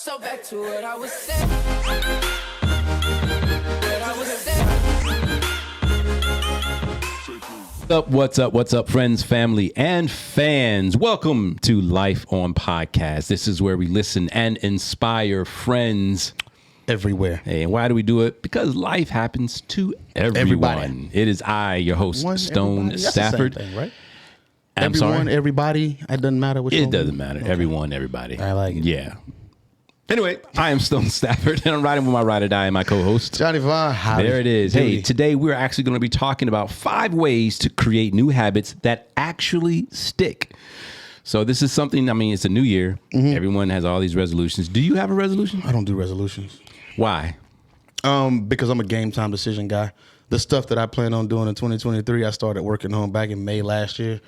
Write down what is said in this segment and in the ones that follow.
So back to what I was saying. What I was saying. What's up, friends, family, and fans? Welcome to Life on Podcast. This is where we listen and inspire friends everywhere. Hey, and why do we do it? Because life happens to everyone. Everybody. It is I, your host, Stone Stafford. That's the same thing, right? I'm Everyone, sorry. everybody. It doesn't matter which one. It doesn't matter. Okay. Everyone, everybody. I like it. Yeah. Anyway, I am Stone Stafford, and I'm riding with my ride or die and my co-host. Johnny Vaughn. Howdy. There it is. Duty. Hey, today we're actually going to be talking about 5 ways to create new habits that actually stick. So this is something, I mean, it's a new year. Mm-hmm. Everyone has all these resolutions. Do you have a resolution? I don't do resolutions. Why? Because I'm a game time decision guy. The stuff that I plan on doing in 2023, I started working on back in May last year.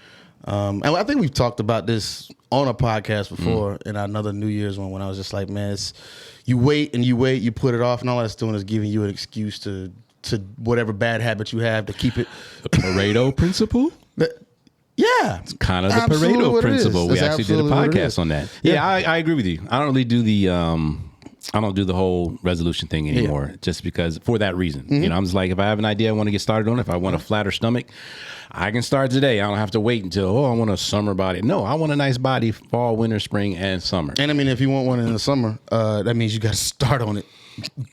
And I think we've talked about this on a podcast before in another New Year's one when I was just like, man, you wait, you put it off, and all that's doing is giving you an excuse to whatever bad habit you have to keep it. The Pareto principle? Yeah. It's kind of the Absolutely Pareto what it is. principle. We That's actually did a absolutely what it podcast is. on that. Yeah. Yeah, I agree with you. I don't really do the I don't do the whole resolution thing anymore just because for that reason. Mm-hmm. You know, I'm just like, if I have an idea I want to get started on, if I want a flatter stomach, I can start today. I don't have to wait until, I want a summer body. No, I want a nice body fall, winter, spring, and summer. And I mean, if you want one in the summer, that means you got to start on it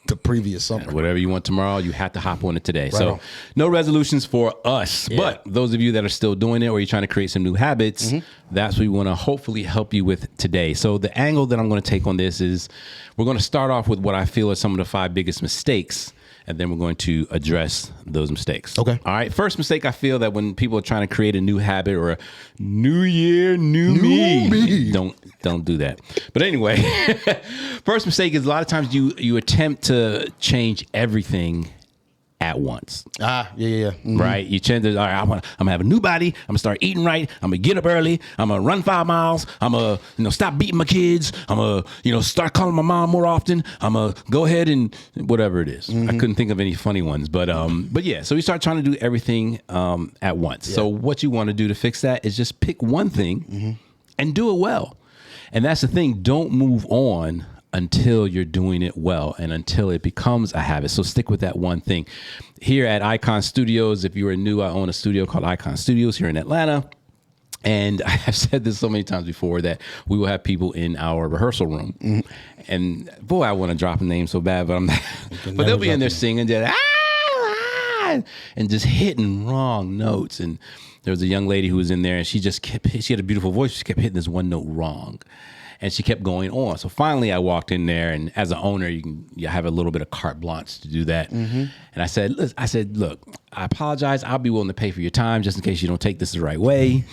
the previous summer. Whatever you want tomorrow, you have to hop on it today. Right So on. no resolutions for us. Yeah. But those of you that are still doing it or you're trying to create some new habits, that's what we want to hopefully help you with today. So the angle that I'm going to take on this is we're going to start off with what I feel are some of the 5 biggest mistakes. And then we're going to address those mistakes. Okay. All right. First mistake, I feel that when people are trying to create a new habit or a new year, new me. Don't do that. But anyway, first mistake is a lot of times you attempt to change everything at once. Yeah. Mhm. Right? You tend to, all right, I'm gonna have a new body. I'm gonna start eating right. I'm gonna get up early. I'm gonna run 5 miles. I'm gonna, stop beating my kids. I'm gonna, start calling my mom more often. I'm gonna go ahead and whatever it is. I couldn't think of any funny ones, but yeah. So we start trying to do everything at once. So what you want to do to fix that is just pick one thing and do it well. And that's the thing. Don't move on until you're doing it well and until it becomes a habit. So stick with that one thing. Here at Icon Studios, if you are new, I own a studio called Icon Studios here in Atlanta. And I have said this so many times before that we will have people in our rehearsal room. And boy, I want to drop a name so bad, but I'm not. But they'll be in there singing just, and just hitting wrong notes. And there was a young lady who was in there and she had a beautiful voice. She kept hitting this one note wrong. And she kept going on. So finally, I walked in there, and as an owner, you have a little bit of carte blanche to do that. And I said, look, I apologize. I'll be willing to pay for your time just in case you don't take this the right way.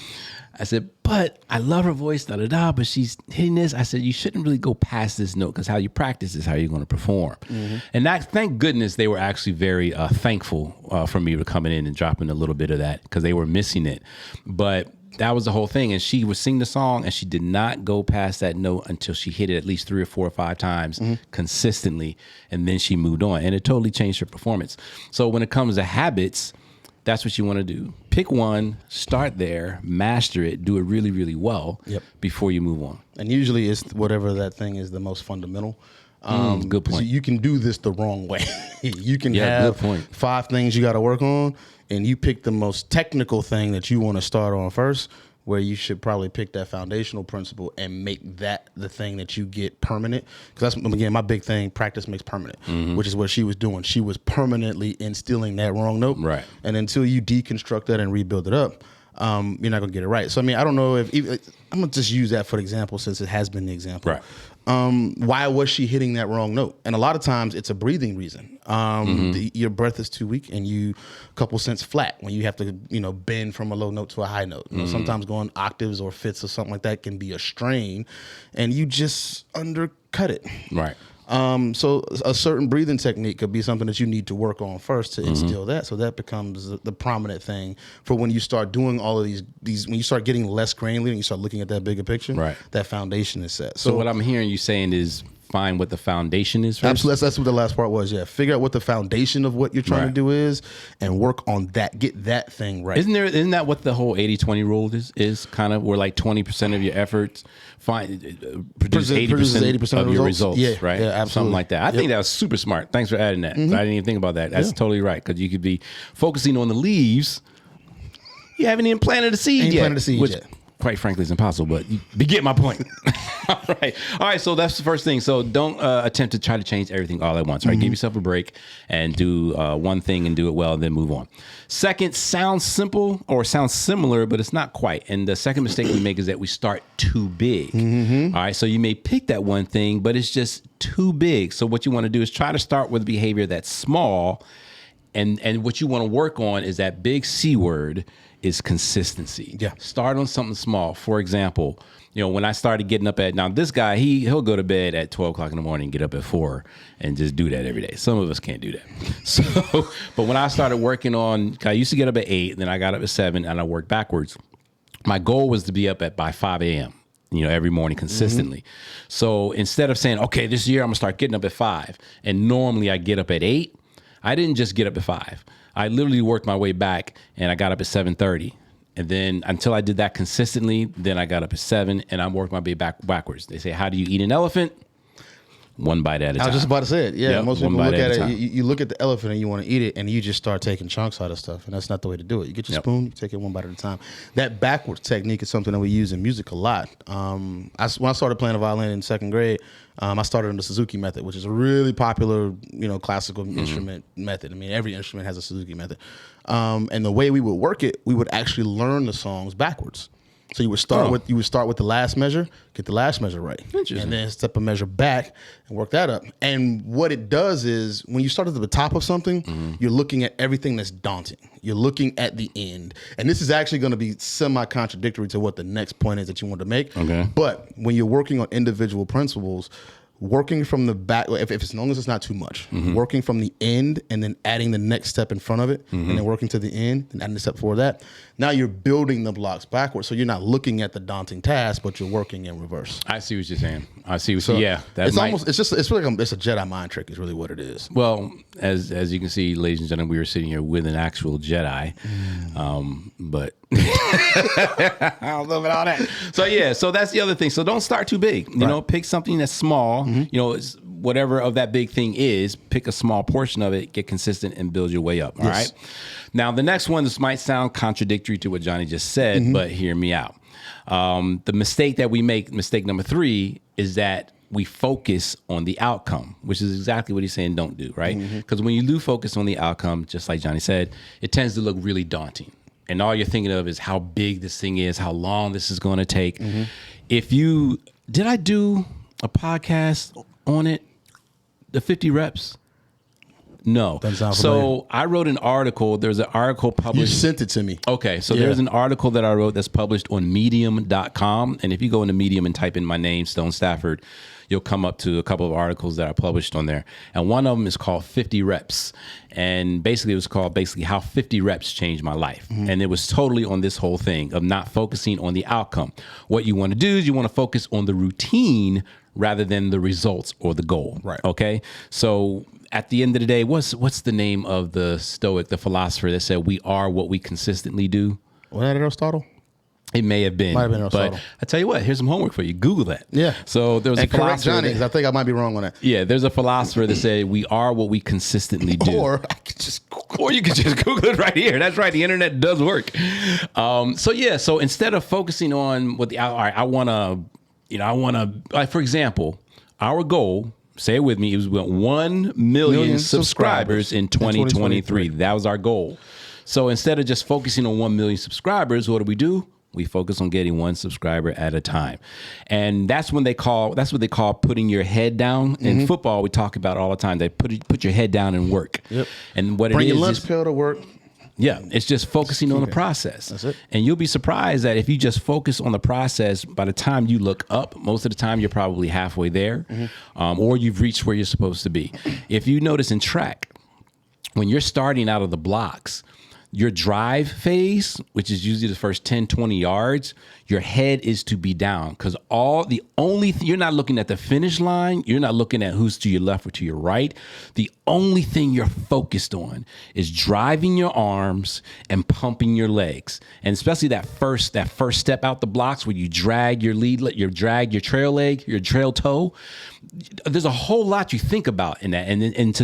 I said, but I love her voice, but she's hitting this. I said, you shouldn't really go past this note because how you practice is how you're going to perform. And thank goodness they were actually very thankful for me for coming in and dropping a little bit of that because they were missing it. But that was the whole thing. And she would sing the song and she did not go past that note until she hit it at least 3 or 4 or 5 times consistently. And then she moved on and it totally changed her performance. So when it comes to habits, that's what you want to do. Pick one, start there, master it, do it really, really well before you move on. And usually it's whatever that thing is the most fundamental. Good point. So you can do this the wrong way. You can good have point. 5 things you got to work on, and you pick the most technical thing that you want to start on first, where you should probably pick that foundational principle and make that the thing that you get permanent. Because that's, again, my big thing, practice makes permanent, which is what she was doing. She was permanently instilling that wrong note. Right. And until you deconstruct that and rebuild it up, you're not going to get it right. So, I mean, I don't know if I'm going to just use that for example since it has been the example. Right. Why was she hitting that wrong note? And a lot of times it's a breathing reason. Your breath is too weak and you a couple cents flat when you have to, bend from a low note to a high note. Sometimes going octaves or fifths or something like that can be a strain and you just undercut it. Right. So a certain breathing technique could be something that you need to work on first to instill that. So that becomes the prominent thing for when you start doing all of these when you start getting less granular and you start looking at that bigger picture, Right. that foundation is set. So what I'm hearing you saying is find what the foundation is first. Absolutely. That's what the last part was. Yeah. Figure out what the foundation of what you're trying to Right. do is and work on that. Get that thing right. Isn't that what the whole 80-20 rule is kind of, where like 20% of your efforts produce 80% of your results, Yeah, right? yeah, absolutely. Something like that. I think that was super smart. Thanks for adding that. I didn't even think about that. That's totally right, because you could be focusing on the leaves. You haven't even planted a seed yet. Planted a seed which, yet. quite frankly, is impossible, but you get my point. All right. So that's the first thing. So don't attempt to try to change everything all at once. Right? Give yourself a break and do one thing and do it well, and then move on. Second, sounds simple or sounds similar, but it's not quite. And the second mistake we make is that we start too big. All right. So you may pick that one thing, but it's just too big. So what you want to do is try to start with a behavior that's small. And what you want to work on is that big C word is consistency. Yeah. Start on something small. For example, when I started getting up now this guy, he'll go to bed at 12 o'clock in the morning, get up at 4 and just do that every day. Some of us can't do that. So, but when I started working on, I used to get up at 8, then I got up at 7 and I worked backwards. My goal was to be up by 5 a.m., every morning consistently. So instead of saying, okay, this year I'm gonna start getting up at 5, and normally I get up at 8, I didn't just get up at 5. I literally worked my way back and I got up at 7:30. And then until I did that consistently, then I got up at 7 and I worked my way backwards. They say, how do you eat an elephant? One bite at a time. I was just about to say it. Yeah, Yep, most one people look bite at at a it. time. You look at the elephant and you want to eat it, and you just start taking chunks out of stuff, and that's not the way to do it. You get your Yep. spoon, you take it one bite at a time. That backwards technique is something that we use in music a lot. When I started playing the violin in 2nd grade, I started on the Suzuki method, which is a really popular, classical instrument method. I mean, every instrument has a Suzuki method. And the way we would work it, we would actually learn the songs backwards. So you would start with the last measure, get the last measure right, Interesting. and then step a measure back and work that up. And what it does is when you start at the top of something, you're looking at everything that's daunting. You're looking at the end, and this is actually going to be semi-contradictory to what the next point is that you want to make. Okay. But when you're working on individual principles, working from the back, if as long as it's not too much, working from the end and then adding the next step in front of it, and then working to the end and adding the step before that. Now you're building the blocks backwards, so you're not looking at the daunting task, but you're working in reverse. I see what you're saying. So yeah. it's really it's a Jedi mind trick is really what it is. Well, as you can see, ladies and gentlemen, we were sitting here with an actual Jedi, but I don't know about all that. So that's the other thing. So don't start too big. You know, pick something that's small. It's whatever of that big thing is. Pick a small portion of it, get consistent, and build your way up. All right. Now the next one. This might sound contradictory to what Johnny just said, but hear me out. The mistake that we make, mistake number 3, is that we focus on the outcome, which is exactly what he's saying don't do, right? Because when you do focus on the outcome, just like Johnny said, it tends to look really daunting. And all you're thinking of is how big this thing is, how long this is going to take. Did I do a podcast on it? The 50 reps? No. Doesn't sound familiar. So I wrote an article. There's an article You published. sent it to me. Okay, so Yeah. there's an article that I wrote that's published on medium.com. And if you go into Medium and type in my name, Stone Stafford, you'll come up to a couple of articles that I published on there. And one of them is called 50 Reps. And basically it was called how 50 reps changed my life. And it was totally on this whole thing of not focusing on the outcome. What you want to do is you want to focus on the routine rather than the results or the goal. Right. Okay. So at the end of the day, what's the name of the Stoic, the philosopher that said we are what we consistently do? Was that Aristotle? It may have been. Might have been but Aristotle. I tell you what, here's some homework for you. Google that. Yeah. So there was a And correct philosopher. Johnny, because I think I might be wrong on that. Yeah, there's a philosopher that said we are what we consistently do. Or I could just Or you can just Google it right here. That's right. The internet does work. So instead of focusing on what I want to, like, for example, our goal, say it with me, it was 1 million subscribers in 2023. That was our goal. So instead of just focusing on 1 million subscribers, what do? We focus on getting 1 subscriber at a time. And that's what they call putting your head down. In football, we talk about it all the time. They put your head down and work. Yep. And what bring it your is lunch pail to work. yeah, it's just focusing on the process. That's it. And you'll be surprised that if you just focus on the process, by the time you look up, most of the time you're probably halfway there, or you've reached where you're supposed to be. If you notice in track, when you're starting out of the blocks, your drive phase, which is usually the first 10, 20 yards, your head is to be down because you're not looking at the finish line. You're not looking at who's to your left or to your right. The only thing you're focused on is driving your arms and pumping your legs. And especially that first step out the blocks where you drag your drag your trail leg, your trail toe. There's a whole lot you think about in that. And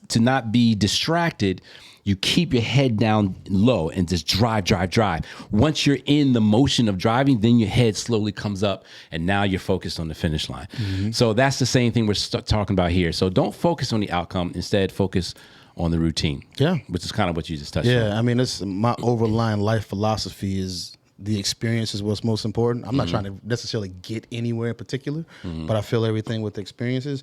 to not be distracted, you keep your head down low and just drive. Once you're in the motion of driving, then your head slowly comes up and now you're focused on the finish line. Mm-hmm. So that's the same thing we're talking about here. So don't focus on the outcome. Instead, focus on the routine. Yeah. Which is kind of what you just touched on. Yeah. I mean, it's my overlying life philosophy is the experience is what's most important. I'm not trying to necessarily get anywhere in particular, but I feel everything with the experiences.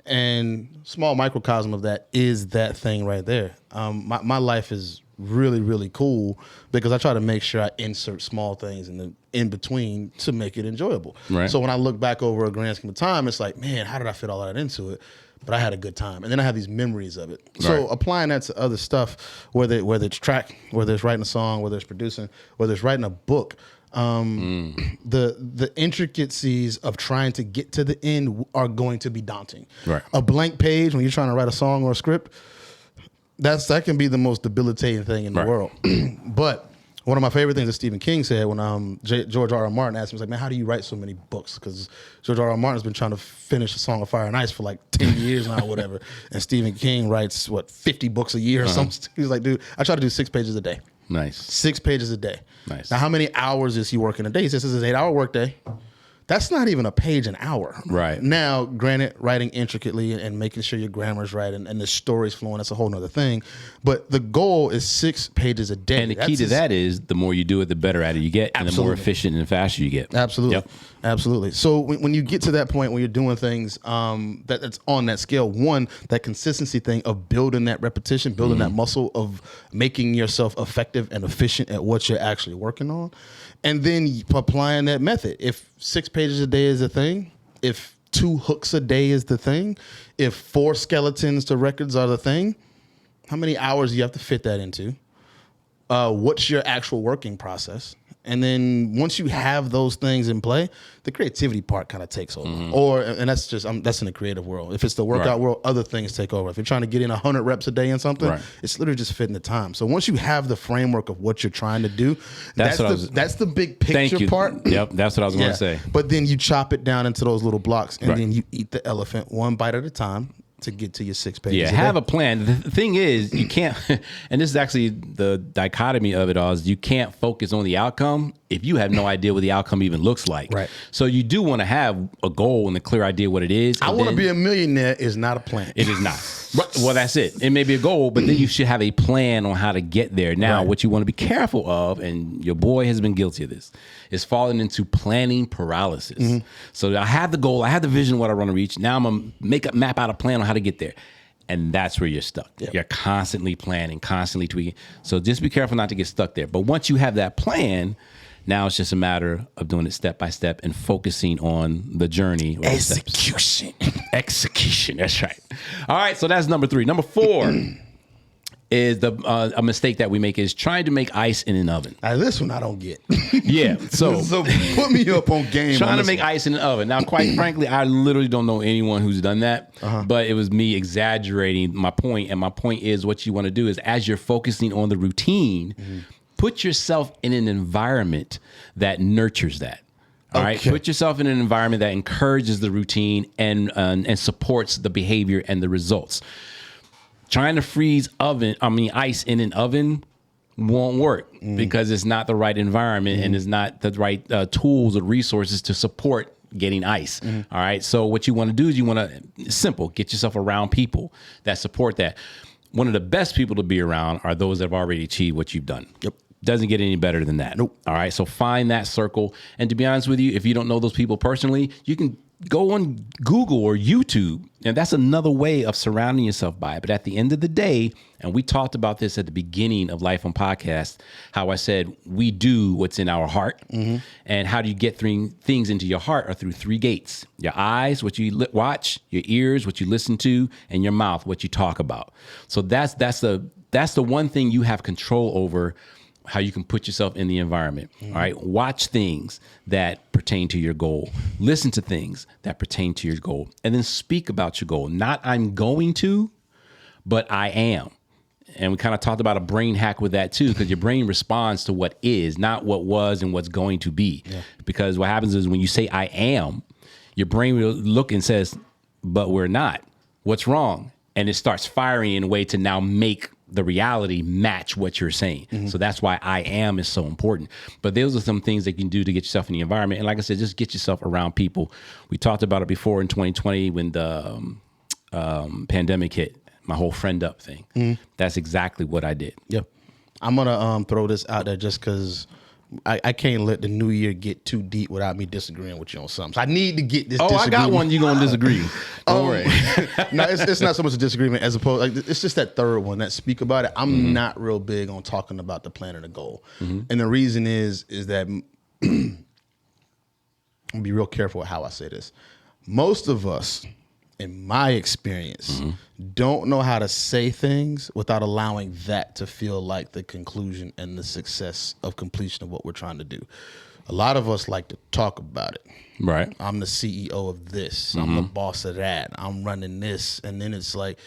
And small microcosm of that is that thing right there. My life is really, really cool because I try to make sure I insert small things in between to make it enjoyable. Right. So when I look back over a grand scheme of time, it's like, man, how did I fit all that into it? But I had a good time. And then I have these memories of it. Right. So applying that to other stuff, whether it's track, whether it's writing a song, whether it's producing, whether it's writing a book, the intricacies of trying to get to the end are going to be daunting. Right. A blank page when you're trying to write a song or a script, that can be the most debilitating thing in the world. But one of my favorite things that Stephen King said when George R.R. Martin asked him, was like, man, how do you write so many books? Because George R.R. Martin's been trying to finish A Song of Fire and Ice for like 10 years now or whatever. And Stephen King writes, 50 books a year or something? He was like, dude, I try to do 6 pages a day. Nice. 6 pages a day. Nice. Now, how many hours is he working a day? He says this is an 8-hour workday. That's not even a page an hour. Right. Now, granted, writing intricately and making sure your grammar's right and the story's flowing, that's a whole nother thing. But the goal is 6 pages a day. And the key to that is the more you do it, the better at it you get, and the more efficient and faster you get. Absolutely. Yep. Absolutely. So when you get to that point when you're doing things that's on that scale, one, that consistency thing of building that repetition, building that muscle of making yourself effective and efficient at what you're actually working on. And then applying that method. If 6 pages a day is a thing, if 2 hooks a day is the thing, if 4 skeletons to records are the thing, how many hours do you have to fit that into? What's your actual working process? And then once you have those things in play, the creativity part kind of takes over. And that's just that's in the creative world. If it's the workout world, other things take over. If you're trying to get in 100 reps a day in something, it's literally just fitting the time. So once you have the framework of what you're trying to do, that's the big picture part. Yep, that's what I was going to say. But then you chop it down into those little blocks, and then you eat the elephant one bite at a time to get to your 6 pages. Yeah, have a plan. The thing is, you can't, and this is actually the dichotomy of it all, is you can't focus on the outcome if you have no idea what the outcome even looks like. Right. So you do want to have a goal and a clear idea what it is. I want to be a millionaire is not a plan. It is not. Well, that's it. It may be a goal, but then you should have a plan on how to get there. Now, what you want to be careful of, and your boy has been guilty of this, is falling into planning paralysis. So I have the goal, I have the vision, what I want to reach. Now I'm going to map out a plan on how to get there. And that's where you're stuck. You're constantly planning, constantly tweaking. So just be careful not to get stuck there. But once you have that plan, now it's just a matter of doing it step by step and focusing on the journey. Execution. Execution. That's right. All right. So that's number 3. Number 4 is a mistake that we make is trying to make ice in an oven. Now, this one I don't get. Yeah. So put me up on game. Trying to make ice in an oven. Now, quite frankly, I literally don't know anyone who's done that, but it was me exaggerating my point. And my point is what you want to do is as you're focusing on the routine, put yourself in an environment that nurtures that. All right. Put yourself in an environment that encourages the routine and supports the behavior and the results. Trying to freeze ice in an oven won't work because it's not the right environment and it's not the right tools or resources to support getting ice. All right. So what you want to do is you want to get yourself around people that support that. One of the best people to be around are those that have already achieved what you've done. Yep. Doesn't get any better than that. Nope. All right. So find that circle. And to be honest with you, if you don't know those people personally, you can go on Google or YouTube. And that's another way of surrounding yourself by it. But at the end of the day, and we talked about this at the beginning of Life on Podcast, how I said we do what's in our heart. And how do you get things into your heart are through 3 gates. Your eyes, what you watch, your ears, what you listen to, and your mouth, what you talk about. So that's the one thing you have control over, how you can put yourself in the environment. All right. Watch things that pertain to your goal. Listen to things that pertain to your goal. And then speak about your goal. Not I'm going to, but I am. And we kind of talked about a brain hack with that too, because your brain responds to what is, not what was and what's going to be. Yeah. Because what happens is when you say I am, your brain will look and says, but we're not. What's wrong? And it starts firing in a way to now make the reality match what you're saying. So that's why I am is so important. But those are some things that you can do to get yourself in the environment. And like I said, just get yourself around people. We talked about it before in 2020 when the pandemic hit, my whole friend up thing. That's exactly what I did. Yeah. I'm going to throw this out there just because I can't let the new year get too deep without me disagreeing with you on something. So I need to get this. Oh, I got one you're going to disagree. Don't worry. No, it's not so much a disagreement as opposed, like, it's just that third one, that speak about it. I'm not real big on talking about the plan and the goal. And the reason is that I'm going to be real careful with how I say this. Most of us, in my experience, don't know how to say things without allowing that to feel like the conclusion and the success of completion of what we're trying to do. A lot of us like to talk about it. Right. I'm the CEO of this. I'm the boss of that. I'm running this. And then it's like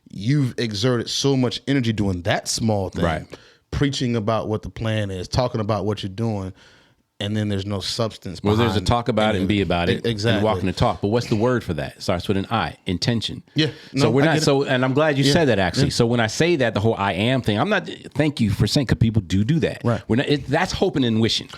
you've exerted so much energy doing that small thing, preaching about what the plan is, talking about what you're doing. And then there's no substance behind it. Well, there's a talk about it and be about it. Exactly. And walking the talk. But what's the word for that? It starts with an I, intention. Yeah. So we're not, and I'm glad you said that actually. So when I say that, the whole I am thing, I'm not, thank you for saying, because people do that. Right. We're not, that's hoping and wishing.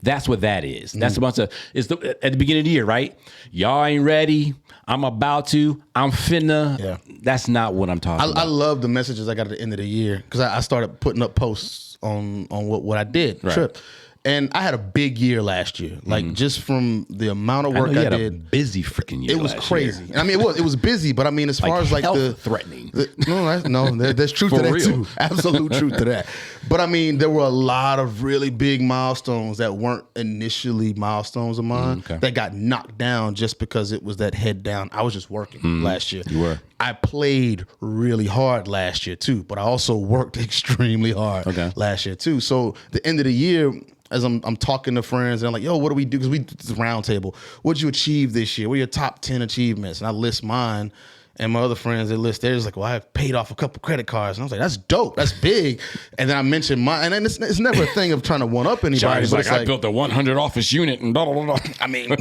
That's what that is. That's a bunch of, it's at the beginning of the year, right? Y'all ain't ready. I'm about to. I'm finna. Yeah. That's not what I'm talking about. I love the messages I got at the end of the year because I started putting up posts on what I did. Right. Trip. And I had a big year last year, like just from the amount of work I had did. A busy freaking year. It was crazy. I mean, it was busy, but I mean, as far as like threatening. There's truth to that real. too. Absolute truth to that. But I mean, there were a lot of really big milestones that weren't initially milestones of mine that got knocked down just because it was that head down. I was just working last year. You were. I played really hard last year too, but I also worked extremely hard last year too. So the end of the year, as I'm talking to friends and I'm like, yo, what do we do? Because we did this round table. What'd you achieve this year? What are your top 10 achievements? And I list mine. And my other friends, they list theirs like, well, I paid off a couple credit cards. And I was like, that's dope. That's big. And then I mentioned mine. And it's never a thing of trying to one up anybody. Johnny's but like, it's I built a 100 office unit and blah, blah, blah. I mean, but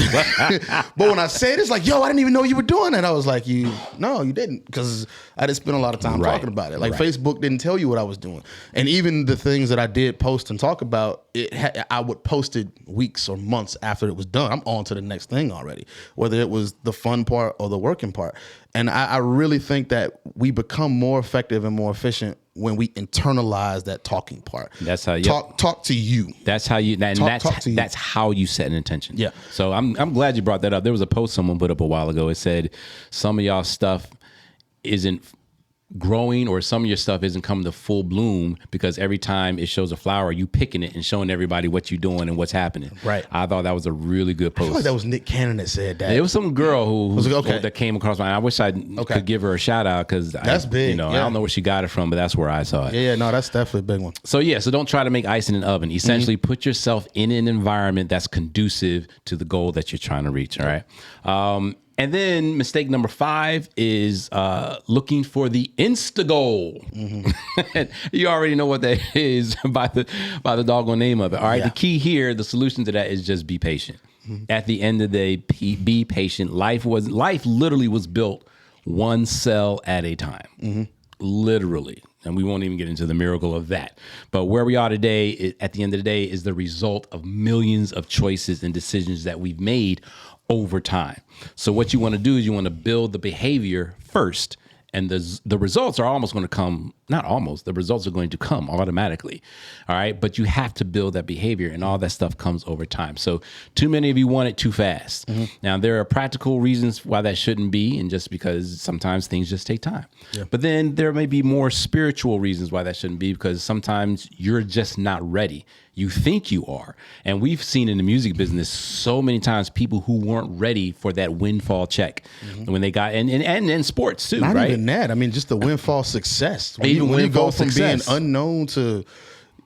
when I say it, it's like, yo, I didn't even know you were doing that. I was like, no, you didn't. Because I didn't spend a lot of time talking about it. Like Facebook didn't tell you what I was doing. And even the things that I did post and talk about, I would post it weeks or months after it was done. I'm on to the next thing already, whether it was the fun part or the working part. And I really think that we become more effective and more efficient when we internalize that talking part. That's how you talk to you. That's how you. That's how you set an intention. Yeah. So I'm glad you brought that up. There was a post someone put up a while ago. It said some of y'all stuff isn't growing, or some of your stuff isn't coming to full bloom because every time it shows a flower, you picking it and showing everybody what you're doing and what's happening. Right. I thought that was a really good post. I feel like that was Nick Cannon that said that. It was some girl that came across my. I wish I could could give her a shout out because that's big. I don't know where she got it from, but that's where I saw it. Yeah, no, that's definitely a big one. So so don't try to make ice in an oven. Essentially, put yourself in an environment that's conducive to the goal that you're trying to reach. All right. And then mistake number 5 is looking for the insta goal. You already know what that is by the doggone name of it. All right. Yeah. The key here, the solution to that is just be patient. At the end of the day, be patient. Life literally was built one cell at a time. Literally. And we won't even get into the miracle of that. But where we are today, at the end of the day, is the result of millions of choices and decisions that we've made over time. So what you want to do is you want to build the behavior first, and the results are almost going to come not almost, the results are going to come automatically. All right. But you have to build that behavior, and all that stuff comes over time. So too many of you want it too fast. Now, there are practical reasons why that shouldn't be, and just because sometimes things just take time. But then there may be more spiritual reasons why that shouldn't be, because sometimes you're just not ready. You think you are. And we've seen in the music business so many times people who weren't ready for that windfall check when they got, and in sports too, Not right? even that. I mean, just the windfall success. When Even you windfall go from success. being unknown to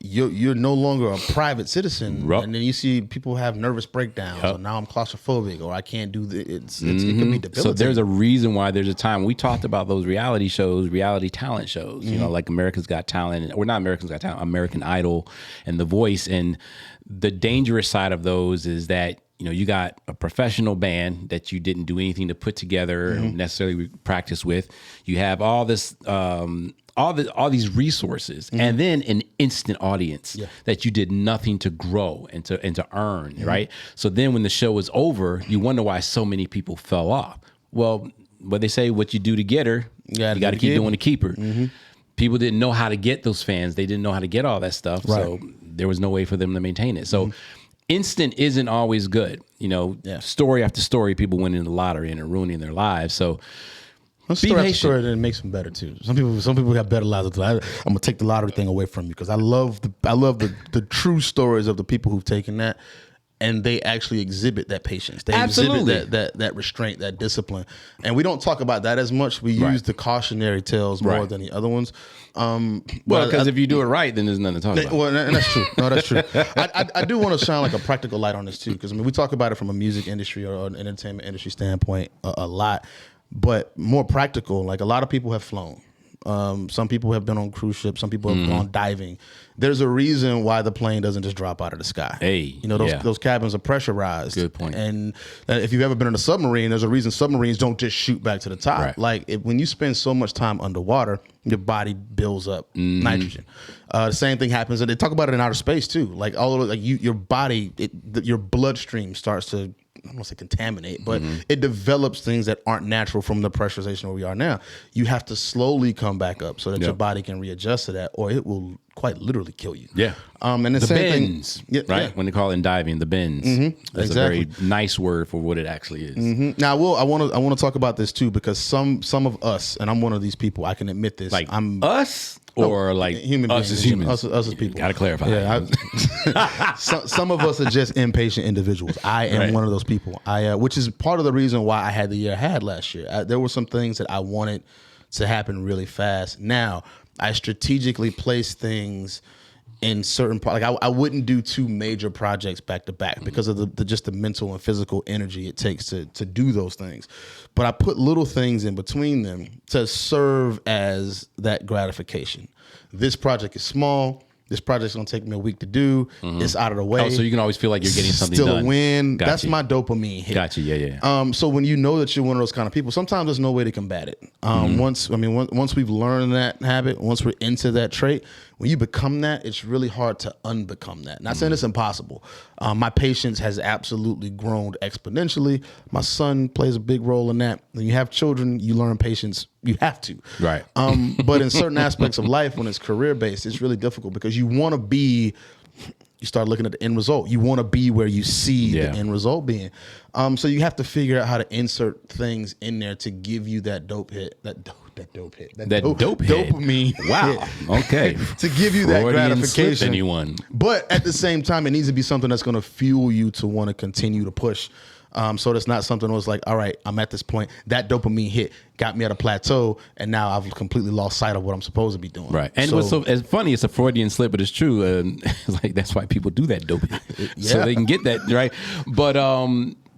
you're no longer a private citizen, Right. and then you see people have nervous breakdowns. Or now I'm claustrophobic, or I can't do this. It can be debilitating. So there's a reason why there's a time we talked about those reality shows, reality talent shows, you know, like America's Got Talent, or not America's Got Talent, American Idol and The Voice. And the dangerous side of those is that, you know, you got a professional band that you didn't do anything to put together or necessarily practice with. You have all this, all these resources, and then an instant audience that you did nothing to grow and to earn, right? So then when the show is over, you wonder why so many people fell off. Well, what they say, what you do to get her, you got to keep doing to keep her. People didn't know how to get those fans. They didn't know how to get all that stuff. Right. So there was no way for them to maintain it. So instant isn't always good. You know, story after story, people winning the lottery and are ruining their lives. So Story after story, then it makes them better too. Some people have better lives. I'm gonna take the lottery thing away from you, because I love the true stories of the people who've taken that, and they actually exhibit that patience. They Absolutely. exhibit that restraint, that discipline. And we don't talk about that as much. We use the cautionary tales more than the other ones. well, because if you do it right, then there's nothing to talk about. Well, and that's true. No, that's true. I do want to shine like a practical light on this too, because I mean, we talk about it from a music industry or an entertainment industry standpoint a lot, but more practical. Like, a lot of people have flown. Some people have been on cruise ships. Some people have gone diving. There's a reason why the plane doesn't just drop out of the sky. Hey, Those cabins are pressurized. Good point. And if you've ever been in a submarine, there's a reason submarines don't just shoot back to the top. Right. Like, when you spend so much time underwater, your body builds up nitrogen. The same thing happens, and they talk about it in outer space too. Like, all of it, like your body, your bloodstream starts to, I don't want to say contaminate, but it develops things that aren't natural from the pressurization where we are now. You have to slowly come back up so that your body can readjust to that, or it will quite literally kill you. Yeah. And the The same bends, thing, right? When they call it in diving, the bends. That's Exactly. a very nice word for what it actually is. Now, I want to talk about this too, because some of us, and I'm one of these people, I can admit this. Like I'm us or like human us beings, as humans? us as people. Got to clarify. Yeah, some of us are just impatient individuals. I am one of those people. Which is part of the reason why I had the year I had last year. There were some things that I wanted to happen really fast. Now, I strategically place things in certain like I wouldn't do two major projects back to back because of the just the mental and physical energy it takes to do those things. But I put little things in between them to serve as that gratification. This project is small. This project's gonna take me a week to do. It's out of the way. Oh, so you can always feel like you're getting something Still done. a win. Gotcha. That's my dopamine hit. Gotcha. Yeah. So when you know that you're one of those kind of people, sometimes there's no way to combat it. Once we've learned that habit, once we're into that trait, when you become that, it's really hard to unbecome that. Not saying it's impossible. My patience has absolutely grown exponentially. My son plays a big role in that. When you have children, you learn patience. You have to. Right. But in certain aspects of life, when it's career based, it's really difficult because you want to be. You start looking at the end result. You want to be where you see the end result being. So you have to figure out how to insert things in there to give you that dope hit. That dope hit. Dopamine. Wow. hit. Okay. To give you that Freudian gratification. slip, anyone. But at the same time, it needs to be something that's going to fuel you to want to continue to push. So that's not something that's like, all right, I'm at this point. That dopamine hit got me at a plateau, and now I've completely lost sight of what I'm supposed to be doing. Right. And what's so it's funny, it's a Freudian slip, but it's true. It's like that's why people do that dope. So they can get that, right? But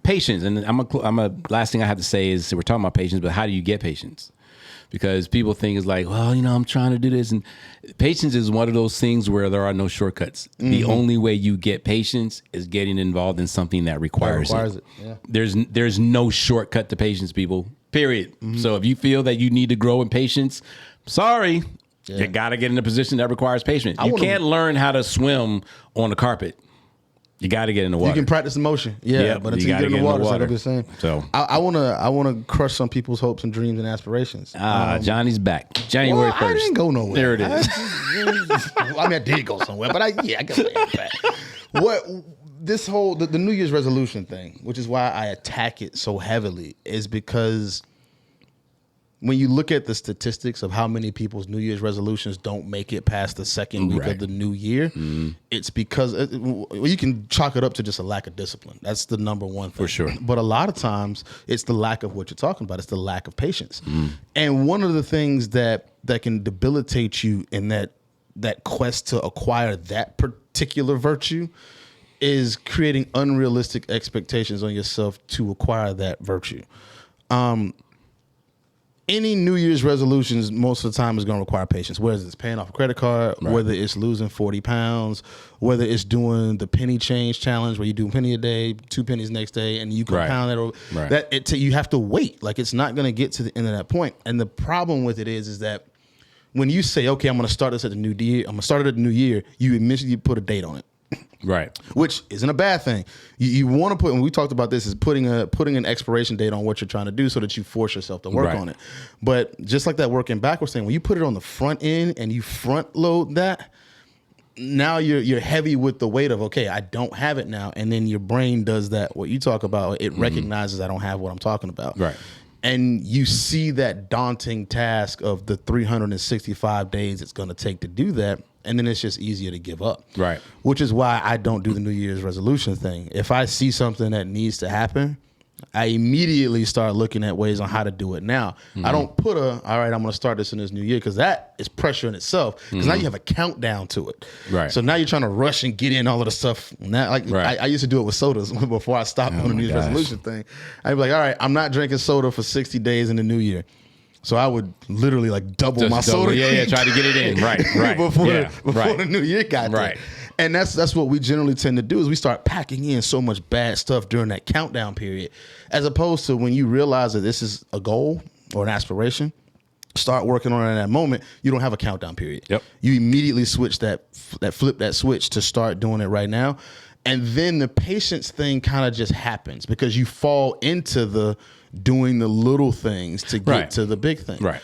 patience, and I'm a last thing I have to say is we're talking about patience, but how do you get patience? Because people think it's like, well, I'm trying to do this. And patience is one of those things where there are no shortcuts. The only way you get patience is getting involved in something that requires it. Yeah. There's no shortcut to patience, people, period. So if you feel that you need to grow in patience, sorry, you got to get in a position that requires patience. You can't learn how to swim on the carpet. You got to get in the water. You can practice the motion, but until you get in the water, it's not gonna be the same. So I wanna crush some people's hopes and dreams and aspirations. Johnny's back, January 1st. I didn't go nowhere. There it is. I mean, I did go somewhere, but I got back. What this whole the New Year's resolution thing, which is why I attack it so heavily, is because when you look at the statistics of how many people's New Year's resolutions don't make it past the second week of the new year, it's because you can chalk it up to just a lack of discipline. That's the number one thing. For sure. But a lot of times it's the lack of what you're talking about. It's the lack of patience. And one of the things that can debilitate you in that quest to acquire that particular virtue is creating unrealistic expectations on yourself to acquire that virtue. Any New Year's resolutions most of the time is going to require patience, whether it's paying off a credit card, whether it's losing 40 pounds, whether it's doing the penny change challenge where you do a penny a day, 2 pennies next day, and you compound that over. You have to wait. Like, it's not going to get to the end of that point. And the problem with it is that when you say, okay, I'm going to start this at the new year, I'm going to start it at the new year, you immediately put a date on it. Right. Which isn't a bad thing. You want to put, and we talked about this, is putting an expiration date on what you're trying to do so that you force yourself to work on it. But just like that working backwards thing, when you put it on the front end and you front load that, now you're heavy with the weight of, okay, I don't have it now. And then your brain does that, what you talk about, it recognizes I don't have what I'm talking about. Right. And you see that daunting task of the 365 days it's going to take to do that. And then it's just easier to give up. Right. Which is why I don't do the New Year's resolution thing. If I see something that needs to happen, I immediately start looking at ways on how to do it now. I don't put all right, I'm going to start this in this new year, because that is pressure in itself. Because now you have a countdown to it. Right. So now you're trying to rush and get in all of the stuff. Now, I used to do it with sodas before I stopped on the New Year's resolution thing. I'd be like, all right, I'm not drinking soda for 60 days in the new year. So I would literally double my soda. Yeah, try to get it in. Right. before the new year got there. And that's what we generally tend to do, is we start packing in so much bad stuff during that countdown period, as opposed to when you realize that this is a goal or an aspiration, start working on it in that moment. You don't have a countdown period. Yep. You immediately switch flip that switch to start doing it right now. And then the patience thing kind of just happens because you fall into the doing the little things to get to the big thing. Right.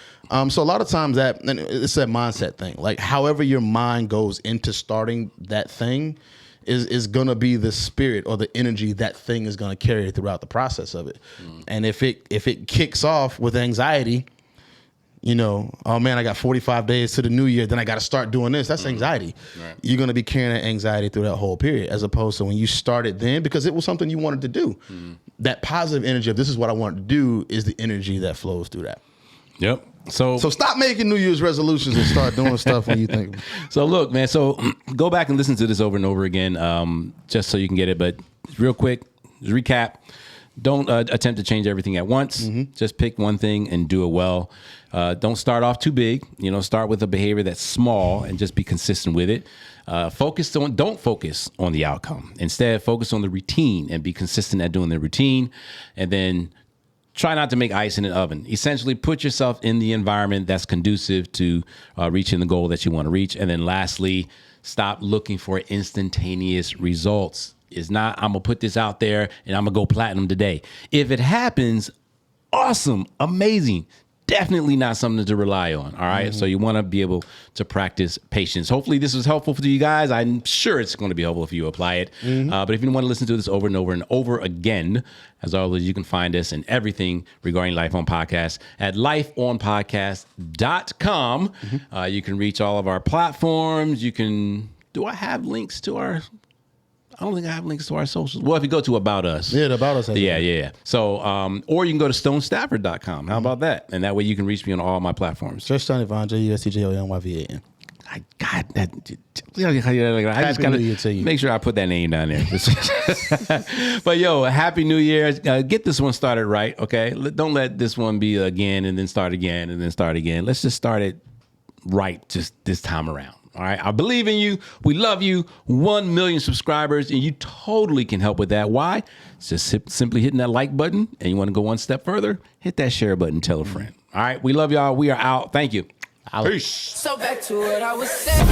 So a lot of times it's that mindset thing. Like, however your mind goes into starting that thing is going to be the spirit or the energy that thing is going to carry throughout the process of it. And if it kicks off with anxiety, oh man, I got 45 days to the new year, then I got to start doing this. That's anxiety. Right. You're going to be carrying that anxiety through that whole period, as opposed to when you started then, because it was something you wanted to do. That positive energy of this is what I want to do is the energy that flows through that. Yep. So stop making New Year's resolutions and start doing stuff when you think. So look, man, go back and listen to this over and over again, just so you can get it. But real quick, recap. Don't attempt to change everything at once. Just pick one thing and do it well. Don't start off too big. Start with a behavior that's small and just be consistent with it. Don't focus on the outcome. Instead, focus on the routine and be consistent at doing the routine. And then try not to make ice in an oven. Essentially, put yourself in the environment that's conducive to reaching the goal that you want to reach. And then lastly, stop looking for instantaneous results. It's not, I'm going to put this out there and I'm going to go platinum today. If it happens, awesome, amazing. Definitely not something to rely on. All right. So you want to be able to practice patience. Hopefully this was helpful for you guys. I'm sure it's going to be helpful if you apply it. But if you want to listen to this over and over and over again, as always, you can find us and everything regarding Life On Podcast at lifeonpodcast.com. You can reach all of our platforms. Do I have links to our... I don't think I have links to our socials. Well, if you go to About Us. Yeah, About Us. Yeah. So, or you can go to stonestafford.com. How about that? And that way you can reach me on all my platforms. Just Johnny Von, JUSTJONYVAN. God, I just gotta make sure I put that name down there. But yo, Happy New Year. Get this one started right, okay? Don't let this one be again and then start again and then start again. Let's just start it right just this time around. All right, I believe in you. We love you. 1 million subscribers, and you totally can help with that. Why? It's just simply hitting that like button, and you want to go one step further, hit that share button, tell a friend. All right, we love y'all. We are out. Thank you. Peace. So back to what I was saying.